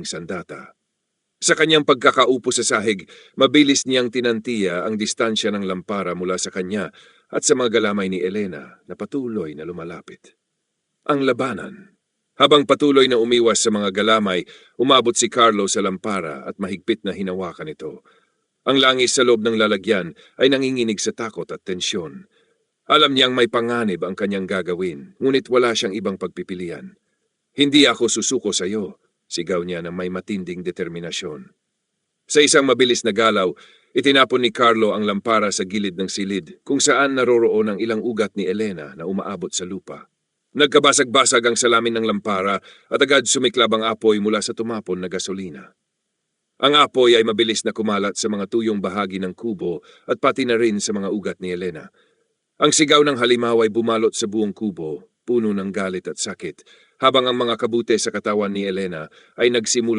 sandata. Sa kanyang pagkakaupo sa sahig, mabilis niyang tinantiya ang distansya ng lampara mula sa kanya at sa mga galamay ni Elena na patuloy na lumalapit. Ang labanan. Habang patuloy na umiwas sa mga galamay, umabot si Carlo sa lampara at mahigpit na hinawakan ito. Ang langis sa loob ng lalagyan ay nanginginig sa takot at tensyon. Alam niyang may panganib ang kanyang gagawin, ngunit wala siyang ibang pagpipilian. Hindi ako susuko sa iyo, sigaw niya ng may matinding determinasyon. Sa isang mabilis na galaw, itinapon ni Carlo ang lampara sa gilid ng silid kung saan naroroon ang ilang ugat ni Elena na umaabot sa lupa. Nagkabasag-basag ang salamin ng lampara at agad sumiklab ang apoy mula sa tumapon na gasolina. Ang apoy ay mabilis na kumalat sa mga tuyong bahagi ng kubo at pati na rin sa mga ugat ni Elena. Ang sigaw ng halimaw ay bumalot sa buong kubo, puno ng galit at sakit, habang ang mga kabute sa katawan ni Elena ay nagsimula